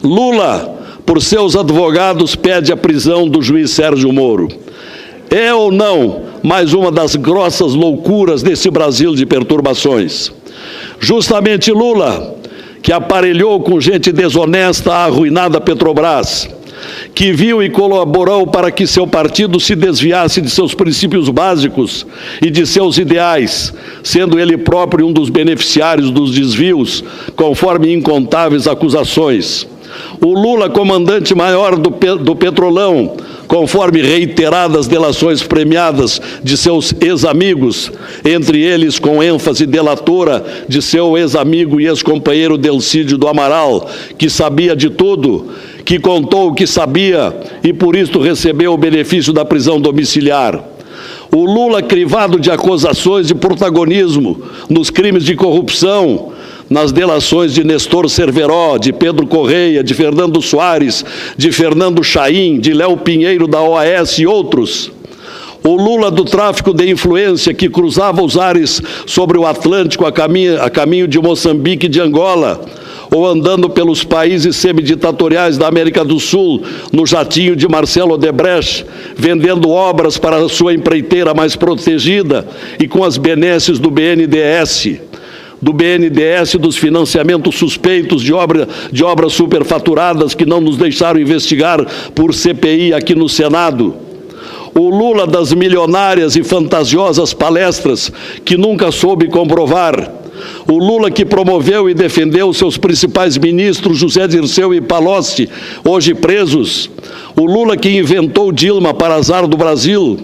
Lula, por seus advogados, pede a prisão do juiz Sérgio Moro. É ou não mais uma das grossas loucuras desse Brasil de perturbações? Justamente Lula, que aparelhou com gente desonesta a arruinada Petrobras, que viu e colaborou para que seu partido se desviasse de seus princípios básicos e de seus ideais, sendo ele próprio um dos beneficiários dos desvios, conforme incontáveis acusações. O Lula, comandante maior do Petrolão, conforme reiteradas delações premiadas de seus ex-amigos, entre eles com ênfase delatora de seu ex-amigo e ex-companheiro Delcídio do Amaral, que sabia de tudo, que contou o que sabia e por isso recebeu o benefício da prisão domiciliar. O Lula, crivado de acusações de protagonismo nos crimes de corrupção, nas delações de Nestor Cerveró, de Pedro Correia, de Fernando Soares, de Fernando Chaim, de Léo Pinheiro da OAS e outros. O Lula do tráfico de influência que cruzava os ares sobre o Atlântico a caminho de Moçambique e de Angola, ou andando pelos países semiditatoriais da América do Sul, no jatinho de Marcelo Odebrecht, vendendo obras para a sua empreiteira mais protegida e com as benesses do BNDES, dos financiamentos suspeitos de obras superfaturadas que não nos deixaram investigar por CPI aqui no Senado. O Lula das milionárias e fantasiosas palestras que nunca soube comprovar. O Lula que promoveu e defendeu seus principais ministros, José Dirceu e Palocci, hoje presos. O Lula que inventou Dilma para azar do Brasil.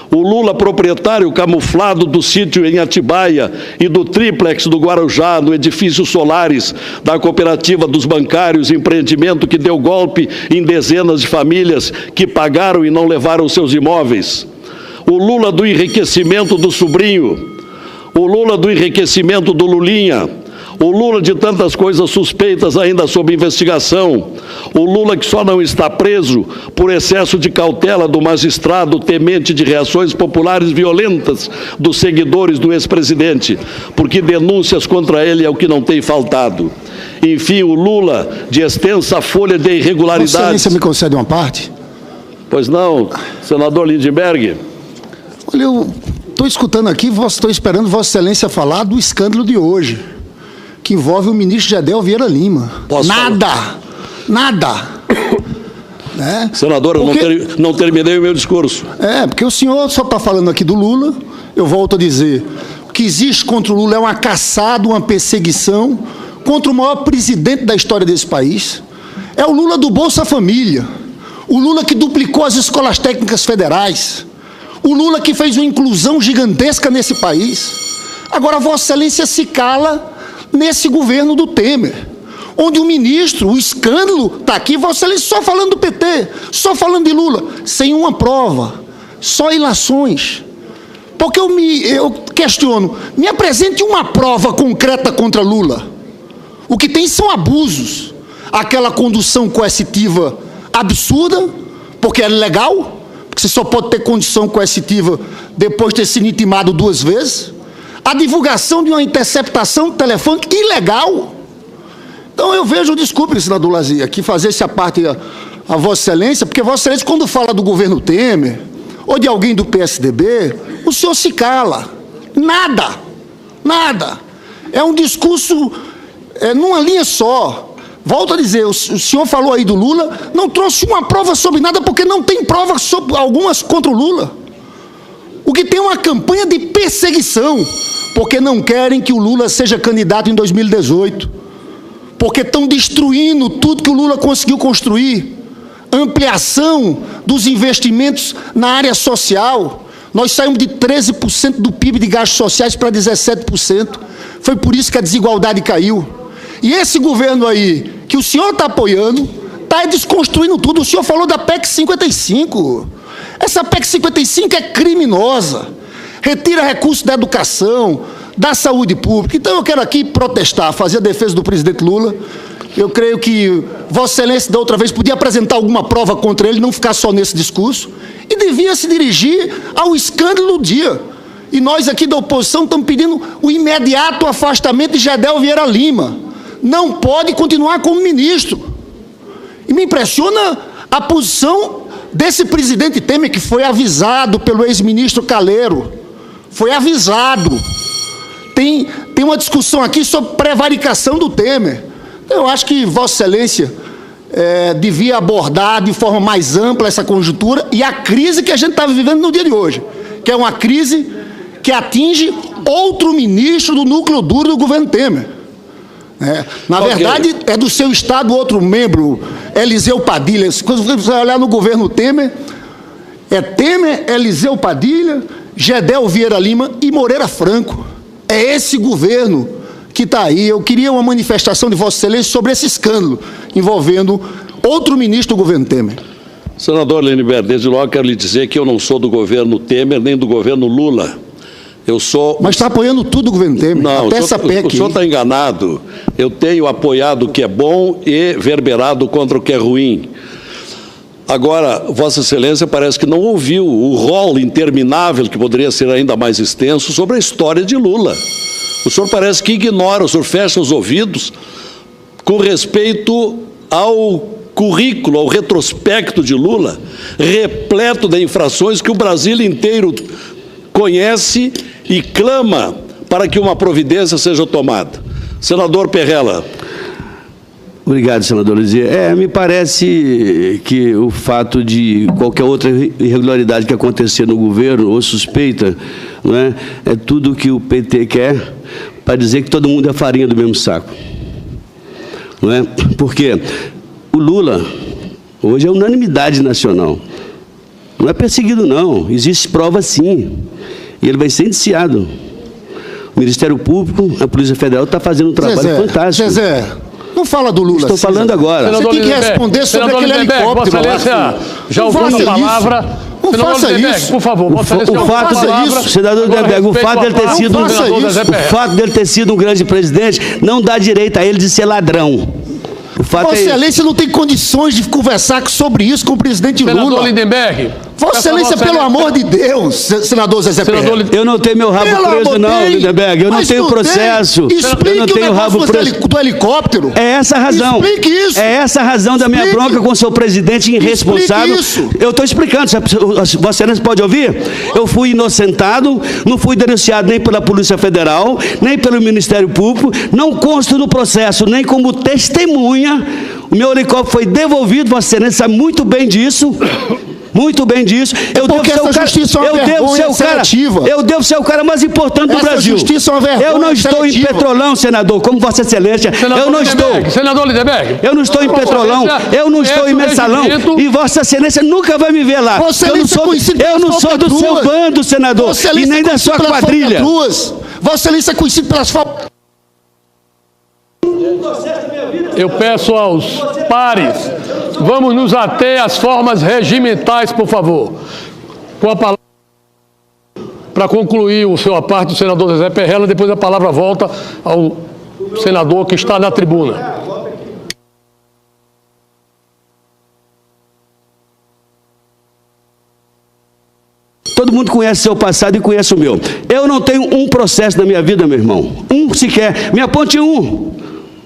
O Lula proprietário camuflado do sítio em Atibaia e do triplex do Guarujá, no edifício Solares, da cooperativa dos bancários, empreendimento que deu golpe em dezenas de famílias que pagaram e não levaram seus imóveis. O Lula do enriquecimento do sobrinho. O Lula do enriquecimento do Lulinha. O Lula de tantas coisas suspeitas ainda sob investigação. O Lula que só não está preso por excesso de cautela do magistrado temente de reações populares violentas dos seguidores do ex-presidente, porque denúncias contra ele é o que não tem faltado. Enfim, o Lula de extensa folha de irregularidades... Vossa Excelência me concede uma parte? Pois não, senador Lindenberg. Olha, eu estou escutando aqui, estou esperando Vossa Excelência falar do escândalo de hoje, que envolve o ministro Gedel Vieira Lima. Posso nada, falar? Nada. Né? Senador, eu não terminei o meu discurso. Porque o senhor só está falando aqui do Lula. Eu volto a dizer, o que existe contra o Lula é uma caçada, uma perseguição contra o maior presidente da história desse país. É o Lula do Bolsa Família, o Lula que duplicou as escolas técnicas federais, o Lula que fez uma inclusão gigantesca nesse país. Agora, Vossa Excelência se cala nesse governo do Temer, onde o ministro, o escândalo está aqui, Vossa Excelência só falando do PT, só falando de Lula, sem uma prova, só ilações. Porque eu questiono, me apresente uma prova concreta contra Lula. O que tem são abusos, aquela condução coercitiva absurda, porque é legal, porque você só pode ter condição coercitiva depois de ter sido intimado 2 vezes, a divulgação de uma interceptação telefônica ilegal. Então eu vejo, desculpe, senador Lazier, aqui fazer essa parte a Vossa Excelência, porque Vossa Excelência, quando fala do governo Temer, ou de alguém do PSDB, o senhor se cala. Nada, nada. É um discurso numa linha só. Volto a dizer, o senhor falou aí do Lula, não trouxe uma prova sobre nada, porque não tem prova sobre algumas contra o Lula. O que tem é uma campanha de perseguição, porque não querem que o Lula seja candidato em 2018, porque estão destruindo tudo que o Lula conseguiu construir, ampliação dos investimentos na área social. Nós saímos de 13% do PIB de gastos sociais para 17%, foi por isso que a desigualdade caiu. E esse governo aí, que o senhor está apoiando, está desconstruindo tudo. O senhor falou da PEC 55, essa PEC 55 é criminosa, retira recursos da educação, da saúde pública. Então eu quero aqui protestar, fazer a defesa do presidente Lula. Eu creio que Vossa Excelência da outra vez podia apresentar alguma prova contra ele, não ficar só nesse discurso, e devia se dirigir ao escândalo do dia. E nós aqui da oposição estamos pedindo o imediato afastamento de Gedel Vieira Lima. Não pode continuar como ministro. E me impressiona a posição desse presidente Temer, que foi avisado pelo ex-ministro Calheiro. Foi avisado. Tem uma discussão aqui sobre prevaricação do Temer. Eu acho que Vossa Excelência devia abordar de forma mais ampla essa conjuntura e a crise que a gente está vivendo no dia de hoje, que é uma crise que atinge outro ministro do núcleo duro do governo Temer. Na verdade, é do seu estado outro membro, Eliseu Padilha. Quando você olhar no governo Temer, é Temer, Eliseu Padilha, Gedel Vieira Lima e Moreira Franco. É esse governo que está aí. Eu queria uma manifestação de Vossa Excelência sobre esse escândalo envolvendo outro ministro do governo Temer. Senador Lindenberg, desde logo quero lhe dizer que eu não sou do governo Temer nem do governo Lula. Eu sou... Mas está apoiando tudo o governo Temer, não, até essa PEC. O senhor está enganado. Eu tenho apoiado o que é bom e verberado contra o que é ruim. Agora, Vossa Excelência parece que não ouviu o rol interminável, que poderia ser ainda mais extenso, sobre a história de Lula. O senhor parece que ignora, o senhor fecha os ouvidos com respeito ao currículo, ao retrospecto de Lula, repleto de infrações que o Brasil inteiro conhece e clama para que uma providência seja tomada. Senador Perrella. Obrigado, senador Luzia. Me parece que o fato de qualquer outra irregularidade que acontecer no governo, ou suspeita, não é tudo que o PT quer para dizer que todo mundo é farinha do mesmo saco. Não é? Porque o Lula, hoje, é unanimidade nacional. Não é perseguido, não. Existe prova, sim. E ele vai ser indiciado. O Ministério Público, a Polícia Federal está fazendo um trabalho fantástico. Zezé, não fala do Lula. Estou falando agora. Você tem que responder sobre aquele helicóptero. Vossa Excelência já ouviu a palavra. Não faça isso. Por favor, o fato senador Lindenberg, o fato dele ter sido um grande presidente não dá direito a ele de ser ladrão. Vossa Excelência não tem condições de conversar sobre isso com o presidente Lula. Senador Lindenberg. Vossa Excelência, pelo amor de Deus, senador Zezé Perrella. Eu não tenho meu rabo preso, não, Lindenberg. Eu não tenho processo. Eu não tenho rabo preso. Do helicóptero. É essa a razão. Explique isso. É essa a razão da minha bronca com o seu presidente irresponsável. Explique isso. Eu estou explicando. Vossa Excelência pode ouvir? Eu fui inocentado, não fui denunciado nem pela Polícia Federal, nem pelo Ministério Público, não consto no processo, nem como testemunha. O meu helicóptero foi devolvido, Vossa Excelência sabe muito bem disso. Muito bem disso. Eu devo ser o cara mais importante do Brasil. Eu não estou em Petrolão, senador, como Vossa Excelência. Eu não estou. Senador Lindenberg. Eu não estou em Petrolão. Eu não estou em Mensalão. E Vossa Excelência nunca vai me ver lá. Eu não sou do seu bando, senador, e nem da sua quadrilha. Vossa Excelência é conhecido pelas faltas. Eu peço aos pares, vamos nos ater às formas regimentais, por favor. Com a palavra, para concluir a parte do senador Zezé Perrella, depois a palavra volta ao senador que está na tribuna. Todo mundo conhece seu passado e conhece o meu. Eu não tenho um processo na minha vida, meu irmão. Um sequer. Me aponte um.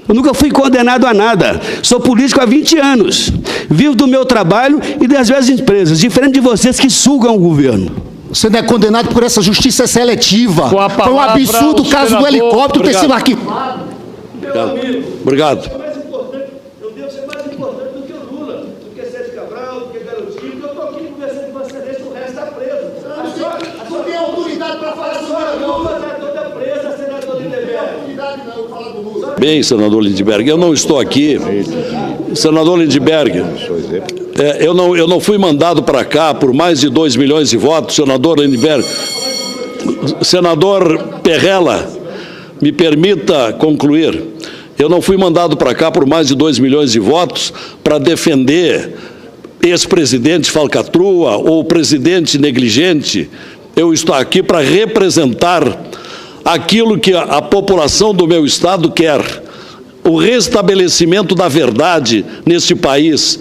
Eu nunca fui condenado a nada. Sou político há 20 anos. Vivo do meu trabalho e das minhas empresas, diferente de vocês que sugam o governo. Você não é condenado por essa justiça seletiva. Foi um absurdo o caso do helicóptero ter sido arquivado. Obrigado. Eu devo ser mais importante do que o Lula, do que Sérgio Cabral, do que Garotinho, que eu estou aqui conversando com Vossa Excelência, o resto está preso. Não tem autoridade para falar sobre a Lula, está toda presa, senador Lindenberg. Bem, senador Lindenberg, eu não estou aqui. Senador Lindenberg, eu não fui mandado para cá por mais de 2 milhões de votos, senador Lindenberg. Senador Perrella, me permita concluir. Eu não fui mandado para cá por mais de 2 milhões de votos para defender ex-presidente falcatrua ou presidente negligente. Eu estou aqui para representar aquilo que a população do meu estado quer, o restabelecimento da verdade neste país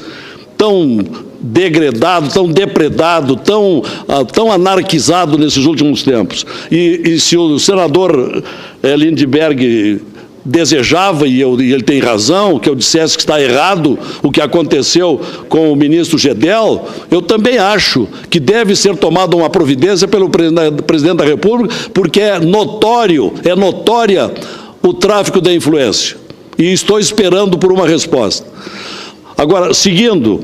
tão degradado, tão depredado, tão anarquizado nesses últimos tempos. E se o senador Lindenberg desejava, e ele tem razão, que eu dissesse que está errado o que aconteceu com o ministro Gedel, eu também acho que deve ser tomada uma providência pelo presidente da República, porque é notória o tráfico da influência. E estou esperando por uma resposta. Agora, seguindo,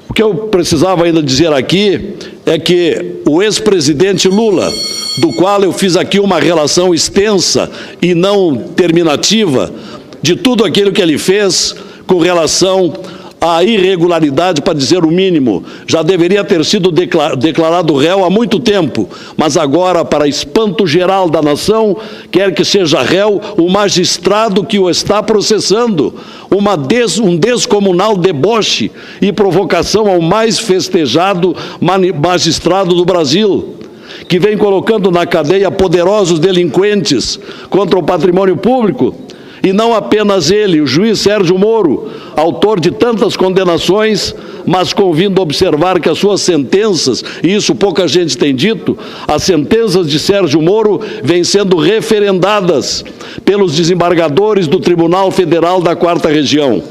o que eu precisava ainda dizer aqui é que o ex-presidente Lula, do qual eu fiz aqui uma relação extensa e não terminativa de tudo aquilo que ele fez com relação à irregularidade, para dizer o mínimo, já deveria ter sido declarado réu há muito tempo, mas agora, para espanto geral da nação, quer que seja réu o magistrado que o está processando, um descomunal deboche e provocação ao mais festejado magistrado do Brasil, que vem colocando na cadeia poderosos delinquentes contra o patrimônio público. E não apenas ele, o juiz Sérgio Moro, autor de tantas condenações, mas convindo observar que as suas sentenças, e isso pouca gente tem dito, as sentenças de Sérgio Moro vêm sendo referendadas pelos desembargadores do Tribunal Federal da 4ª Região.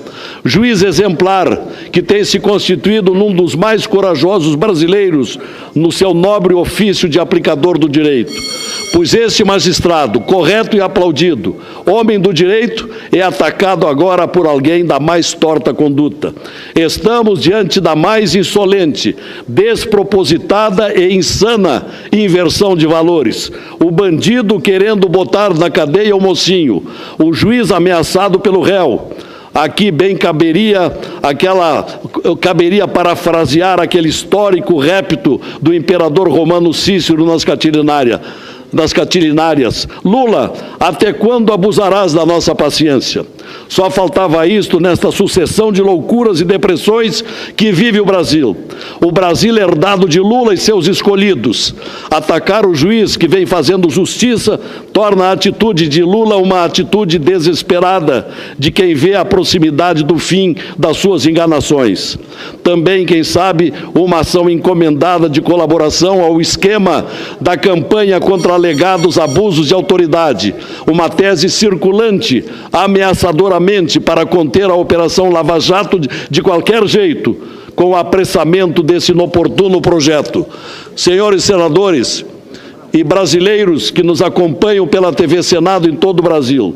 Juiz exemplar, que tem se constituído num dos mais corajosos brasileiros no seu nobre ofício de aplicador do direito. Pois este magistrado, correto e aplaudido, homem do direito, é atacado agora por alguém da mais torta conduta. Estamos diante da mais insolente, despropositada e insana inversão de valores. O bandido querendo botar na cadeia o mocinho, o juiz ameaçado pelo réu. Aqui bem caberia parafrasear aquele histórico répito do imperador romano Cícero nas Catilinarias. Lula, até quando abusarás da nossa paciência? Só faltava isto nesta sucessão de loucuras e depressões que vive o Brasil. O Brasil herdado de Lula e seus escolhidos. Atacar o juiz que vem fazendo justiça torna a atitude de Lula uma atitude desesperada de quem vê a proximidade do fim das suas enganações. Também, quem sabe, uma ação encomendada de colaboração ao esquema da campanha contra alegados abusos de autoridade, uma tese circulante, ameaçadoramente, para conter a Operação Lava Jato de qualquer jeito, com o apressamento desse inoportuno projeto. Senhores senadores e brasileiros que nos acompanham pela TV Senado em todo o Brasil,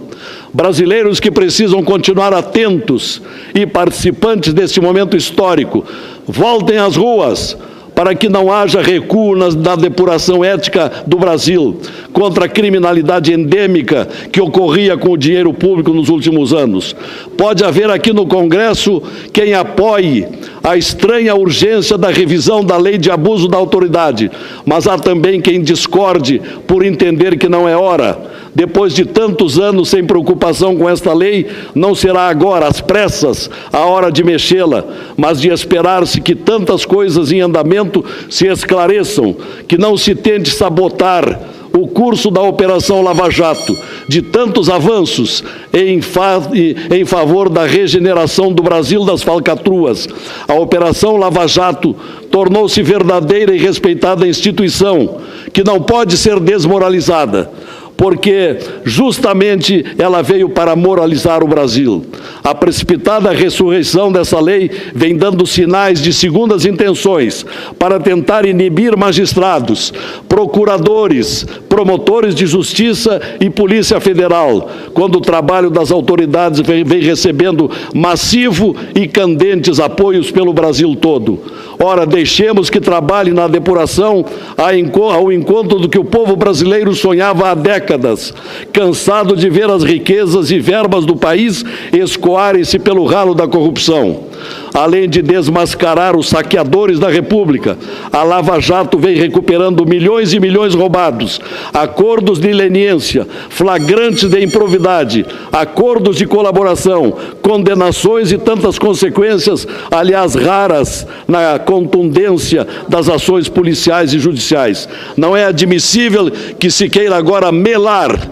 brasileiros que precisam continuar atentos e participantes deste momento histórico, voltem às ruas, para que não haja recuo na depuração ética do Brasil contra a criminalidade endêmica que ocorria com o dinheiro público nos últimos anos. Pode haver aqui no Congresso quem apoie a estranha urgência da revisão da lei de abuso da autoridade, mas há também quem discorde por entender que não é hora. Depois de tantos anos sem preocupação com esta lei, não será agora, às pressas, a hora de mexê-la, mas de esperar-se que tantas coisas em andamento se esclareçam, que não se tente sabotar o curso da Operação Lava Jato, de tantos avanços em favor da regeneração do Brasil das falcatruas. A Operação Lava Jato tornou-se verdadeira e respeitada instituição, que não pode ser desmoralizada, porque justamente ela veio para moralizar o Brasil. A precipitada ressurreição dessa lei vem dando sinais de segundas intenções para tentar inibir magistrados, procuradores, promotores de justiça e Polícia Federal, quando o trabalho das autoridades vem recebendo massivo e candentes apoios pelo Brasil todo. Ora, deixemos que trabalhe na depuração ao encontro do que o povo brasileiro sonhava há décadas, cansado de ver as riquezas e verbas do país escoarem-se pelo ralo da corrupção. Além de desmascarar os saqueadores da República, a Lava Jato vem recuperando milhões e milhões roubados, acordos de leniência, flagrantes de improbidade, acordos de colaboração, condenações e tantas consequências, aliás, raras na contundência das ações policiais e judiciais. Não é admissível que se queira agora melar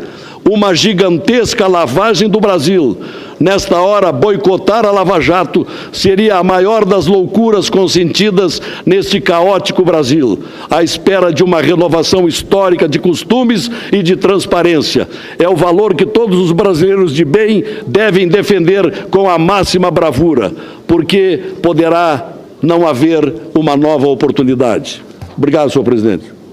uma gigantesca lavagem do Brasil, Nesta hora, boicotar a Lava Jato seria a maior das loucuras consentidas neste caótico Brasil, à espera de uma renovação histórica de costumes e de transparência. É o valor que todos os brasileiros de bem devem defender com a máxima bravura, porque poderá não haver uma nova oportunidade. Obrigado, senhor presidente.